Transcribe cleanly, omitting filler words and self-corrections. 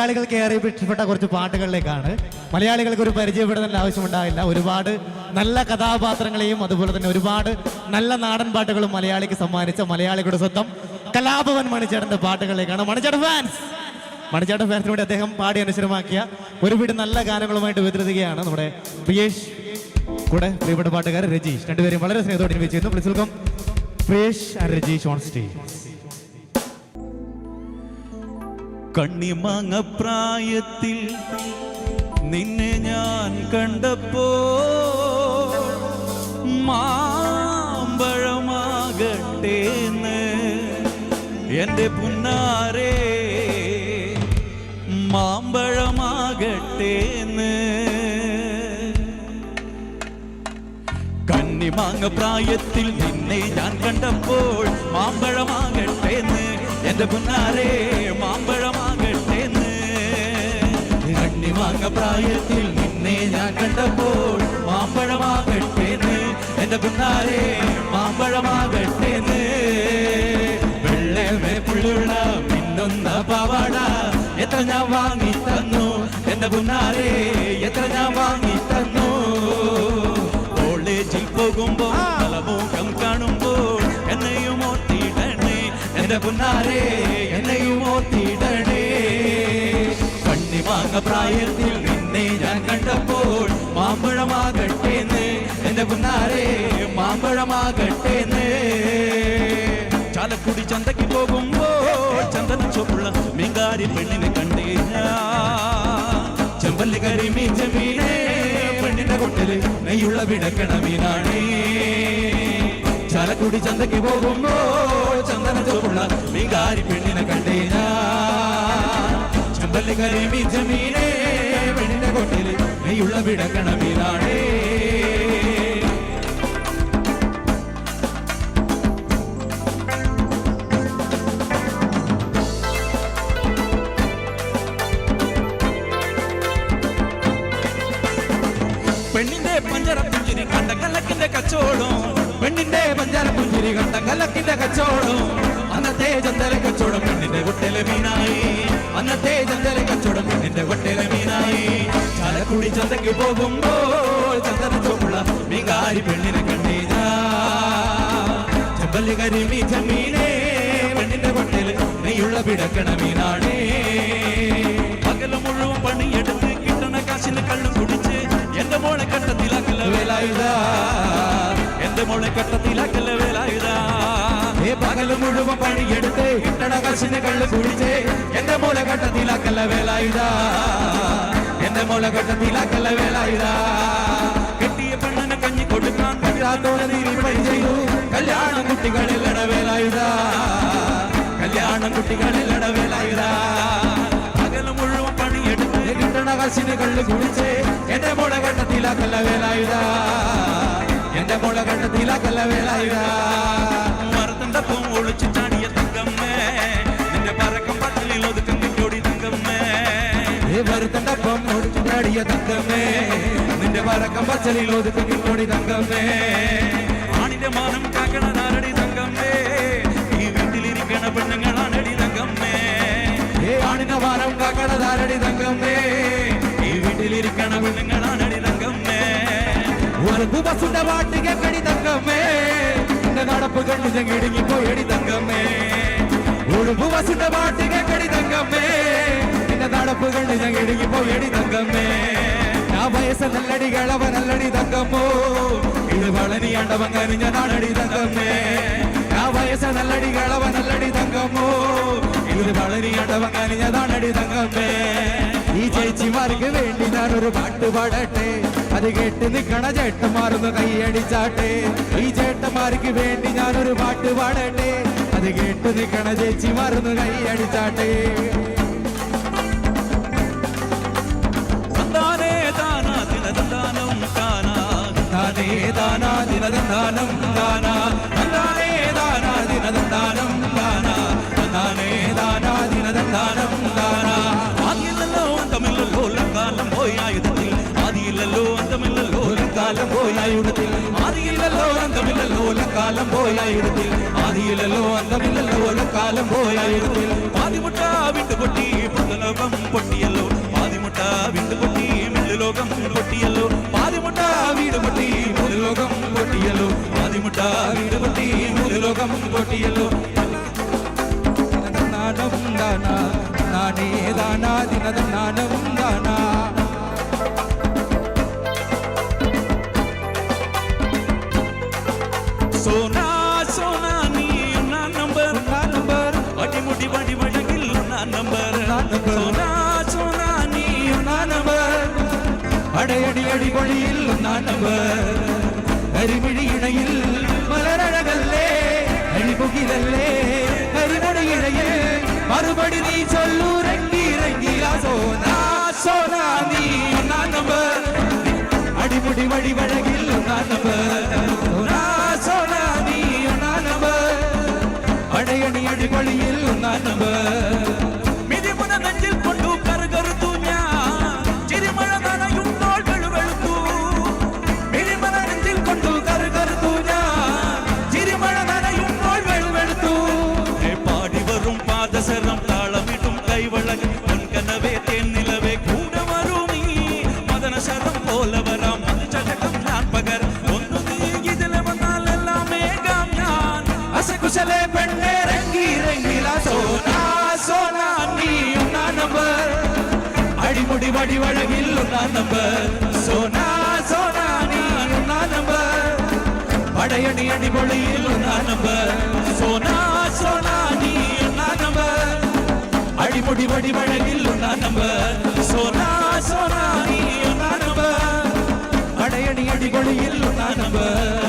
മലയാളികൾക്ക് ഏറെ ഇഷ്ടപ്പെട്ട കുറച്ച് പാട്ടുകളിലേക്കാണ്. മലയാളികൾക്ക് ഒരു പരിചയപ്പെടേണ്ട ആവശ്യമുണ്ടാവില്ല. ഒരുപാട് നല്ല കഥാപാത്രങ്ങളെയും അതുപോലെ തന്നെ ഒരുപാട് നല്ല നാടൻ പാട്ടുകളും മലയാളിക്ക് സമ്മാനിച്ച മലയാളികളുടെ സ്വന്തം കലാഭവൻ മണിച്ചേട്ടന്റെ പാട്ടുകളിലേക്കാണ്. മണിച്ചേട്ടൻ ഫാൻസിനോട് അദ്ദേഹം പാടി അനുസരമാക്കിയ ഒരുപാട് നല്ല ഗാനങ്ങളുമായിട്ട് വിതരുകയാണ് നമ്മുടെ പ്രിയേഷ് കൂടെ പ്രിയപ്പെട്ട പാട്ടുകാർ രജീഷ്. രണ്ടുപേരും വളരെ സ്നേഹത്തോടെ ഇൻവൈറ്റ് ചെയ്യുന്നു. Please welcome Priyesh and Rajeesh on stage. കണ്ണിമാങ്ങ പ്രായത്തിൽ നിന്നെ ഞാൻ കണ്ടപ്പോ മാമ്പഴമാകട്ടേന്ന് എൻ്റെ പുന്നാരേ, മാമ്പഴമാകട്ടേന്ന്. കണ്ണിമാങ്ങ പ്രായത്തിൽ നിന്നെ ഞാൻ കണ്ടപ്പോൾ മാമ്പഴമാകട്ടേന്ന് എൻ്റെ പുന്നാരേ, മാമ്പഴമാകട്ടേന്ന്. കണ്ണിമാങ്ങ പ്രായത്തിൽ നിന്നെ ഞാൻ കണ്ടപ്പോൾ മാമ്പഴമാകട്ടേന്ന് എൻ്റെ പുന്നാരേ, മാമ്പഴമാകട്ടേന്ന്. വെള്ളമേ പുള്ളുള്ള മിന്നുന്ന പാവാട എത്ര ഞാൻ വാങ്ങി തന്നു എൻ്റെ പുന്നാരേ, എത്ര ഞാൻ വാങ്ങി തന്നു. കോളേജിൽ പോകുമ്പോൾ തലമുഖം കാണുമ്പോൾ എന്നെയും ഓർത്തിടണേ എൻ്റെ പുന്നാരേ, എന്നെയും ഓർത്തിടണേ. കണ്ണിമാങ്ങ പ്രായത്തിൽ നിന്നെ ഞാൻ കണ്ടപ്പോൾ മാമ്പഴമാകട്ടേന്ന് എൻ്റെ പുന്നാരേ, മാമ്പഴമാകട്ടേന്ന്. ചാലക്കുടി ചന്തയ്ക്ക് പോകുമ്പോൾ ചന്ദന ചുവപ്പുള്ള മീൻകാരി പെണ്ണിനെ കണ്ടേ ഞാൻ. ചെമ്പല്ലി കരിമീൻ ചെമ്മീനേ, പെണ്ണിന്റെ കൊട്ടില് നെയ്യുള്ള വിടക്കണ മീനാണേ. ചാലക്കുടി ചന്തയ്ക്ക് പോകുമ്പോൾ ചന്ദന ചുവപ്പുള്ള മീൻകാരി പെണ്ണിനെ കണ്ടേ ഞാൻ. ചെമ്പല്ലി കരിമീൻ ചെമ്മീനേ, പെണ്ണിന്റെ കൊട്ടില് നെയ്യുള്ള വിടക്കണ മീനാണേ. പെണ്ണിന്റെ പഞ്ചര പുഞ്ചിരി കണ്ട കലക്കിന്റെ കച്ചോടം, പെണ്ണിന്റെ പഞ്ചര പുഞ്ചിരി കണ്ട കലക്കിന്റെ കച്ചോടം. അന്നത്തെ ചന്തല കച്ചവടം പെണ്ണിന്റെ കൊട്ടയിലെ മീനായി, അന്നത്തെ ചന്തല കച്ചവടം പെണ്ണിന്റെ കൊട്ടയിലെ മീനായി. ചാലക്കുടി ചന്തയ്ക്ക് പോകുമ്പോൾ ചന്ദന ചുവപ്പുള്ള മീൻകാരി പെണ്ണിനെ കണ്ടീന. ചെമ്പല്ലി കരിമീൻ ചെമ്മീനേ, പെണ്ണിന്റെ കൊട്ടയില് നെയ്യുള്ള പിടക്കണ മീനാണേ. പകല് മുഴുവൻ പണിയെടുത്ത് കിട്ടണ കാശിന് കള്ളും കുടിച്ച് എന്റെ മോളെ കട്ടത്തിലാക്കല വേലായുധാ, എന്റെ മോളെ കട്ടത്തിലാക്കല വേലായുധാ. പകല് മുഴുവൻ പണിയെടുത്ത് കിട്ടണ കാശിന് കള്ളു കുടിച്ച് എന്റെ മോളെ കട്ടത്തിലാക്കല വേലായുധാ, എന്റെ മോളെ കട്ടത്തിലാക്കല വേലായുധാ. കെട്ടിയ പെണ്ണനെ കഞ്ഞി കൊടുക്കാൻ പറ്റാത്തോടെ നീ പണി ചെയ്തു കല്യാണം കുട്ടികളിലട വേലായുധാ, കല്യാണം കുട്ടികളിലട വേലായുധാ. പകല് മുഴുവൻ പണിയെടുത്ത് കിട്ടണ കാശിന് കള്ളു കുടിച്ച് എന്റെ മോളെ കട്ടത്തിലാക്കല വേലായുധാ, എന്റെ മോളെ കട്ടത്തിലാക്കല വേലായുധാ. മറത്തണ്ടപ്പം ഒളിച്ചു ചാടിയ തങ്കമ്മേ, നിന്റെ പറക്കം പത്തലിൽ ഒതുക്കം കിട്ടോടി തങ്കമ്മേ. മറുത്തണ്ടപ്പം ഒളിച്ചു ചാടിയ തങ്കമ്മേ, നിന്റെ പറക്കം പച്ചലിൽ ഒതുക്കം കിട്ടോടി തങ്കമ്മേ. ആണിന്റെ മാനം കാക്കണനാരടി തങ്കമ്മേ, ഈ വീട്ടിലിരിക്കണ പെണ്ണുങ്ങളാണടി തങ്കമ്മേ. ആണിന്റെ മാനം കാക്കണതാരടി തങ്കമ്മേ, ഈ വീട്ടിലിരിക്കണ പെണ്ണുങ്ങളാണടി തങ്കമ്മേ. ഉറപ്പ് ബസുന്റെ പാട്ട് കേക്കടി തങ്കമ്മേ, നിന്റെ നടപ്പ് കണ്ടു ഞങ്ങിടുങ്ങി പോയടി തങ്കമ്മേ. ഉറുപ്പ് ബസുന്റെ പാട്ട് കേക്കടി തങ്കമ്മേ, നിന്റെ നടപ്പ് കണ്ടു ഞങ്ങിടുങ്ങി പോയടി തങ്കമ്മേ. ആ വയസ്സ് നല്ലടി കളവ നല്ലടി തങ്കമ്മോ, ഇത് വളനിയാണ്ടവൻ കരിഞ്ഞ നാടടി തങ്കമ്മേ. ആ വയസ്സ് നല്ലടി കളവ നല്ലടി തങ്കമ്മോ, ഇത് വളനിയാണ്ടവൻ കരിഞ്ഞതാണടി തങ്കമ്മേ. ഈ ചേച്ചിമാർക്ക് വേണ്ടി ഞാനൊരു പാട്ട് പാടട്ടെ, അത് കേട്ട് നിക്കണ ചേട്ടന്മാരൊന്ന് കൈയടിച്ചാട്ടെ. ഈ ചേട്ടന്മാർക്ക് വേണ്ടി ഞാനൊരു പാട്ട് പാടട്ടെ, അത് കേട്ട് നിക്കണ ചേച്ചിമാരൊന്ന് കൈയടിച്ചാട്ടെ. താനേ താനാ ദിനദാനം താനാ, താനേ താനാ ദിനദാനം താനാ, താനേ താനാ ദിനദാനം താനാ, താനേ താനാ ദിനദാനം താനാ. ആദിയില്ലല്ലോ അന്തമില്ലല്ലോ കാലം പോയായുധത്തിൽ, ആദിയില്ലല്ലോ അന്തമില്ലല്ലോ കാലം പോയായുടത്തിൽ ആദിയില്ലല്ലോ അന്തമില്ലല്ലോ കാലം പോയായുടത്തിൽ ആദിയില്ലല്ലോ അന്തമില്ലല്ലോ കാലം പോയായുടത്തിൽ പാതിമുട്ട വിട്ടുപൊട്ടി പുത്തലോകം പൊട്ടിയല്ലോ പാതിമുട്ട വിട്ടുപൊട്ടി മില്ലുലോകം പൊട്ടിയല്ലോ പാതിമുട്ട വീട് പൊട്ടി മുല്ലുലോകം പൊട്ടിയല്ലോ പാതിമുട്ട വീട് പൊട്ടി മുല്ലുലോകം പൊട്ടിയല്ലോ നാണം ദാനാ നാനേ ദാനാ ദിനദ നാണം ദാനാ സോനാ സോനാ നീ ഒന്നാ നമ്പർ അടിമുടി വടി വഴകിൽ ഒന്നാ നമ്പർ സോനാ സോനാ നീ ഒന്നാ നമ്പർ അടയടി അടിപൊളിയിൽ ഒന്നാ നമ്പർ അരിമിഴി ഇണയിൽ മലരഴകല്ലേ അഴിമുകിലല്ലേ അരിമൊഴി ഇണയിൽ മറുപടി നീ ചൊല്ലു രംഗി രംഗില സോനാ സോനാ നീ ഒന്നാ നമ്പർ അടിമുടി വടി വഴകിൽ ഒന്നാ നമ്പർ സോനാ സോനാ നീ ഒന്നാ നമ്പർ അടയണി അടിപൊളിയിൽ ഒന്നാ നമ്പർ മിതിമുന നെഞ്ചിൽ കൊണ്ടു കറുകറുത്തു ഞാൻ ചിരിമഴ നനയുമ്പോൾ വെളുവെളുത്തു മിതിമുന നെഞ്ചിൽ കൊണ്ടു കറുകറുത്തു ഞാൻ ചിരിമഴ നനയുമ്പോൾ വെളുവെളുത്തു പാടി വരും പാദസരം താളമിടും കൈവളകൾ പൊൻകനവേ തേന്നിലവേ കൂടെ വരൂ നീ മദനശരം പോലെ വരാം അത് ചകടം ഞാൻ പകരം ഒന്നു നീ ഇതിലെ വന്നാലെല്ലാം മേഘാം ഞാൻ അസകുശലെ പെണ്ണെ രംഗി രംഗില സോനാ സോനാ നീ ഒന്നാ നമ്പർ അടിമുടി വടി വഴകിൽ ഒന്നാ നമ്പർ സോനാ സോനാ നീ ഒന്നാ നമ്പർ പടയണി അടിപൊളിയിൽ ഒന്നാ നമ്പർ സോനാ സോനാ നീ ഒന്നാ നമ്പർ അടിമുടി വടി വഴകിൽ ഒന്നാ നമ്പർ സോനാ സോനാ നീ ഒന്നാ നമ്പർ അടയണി അടിപൊളിയിൽ ഒന്നാ നമ്പർ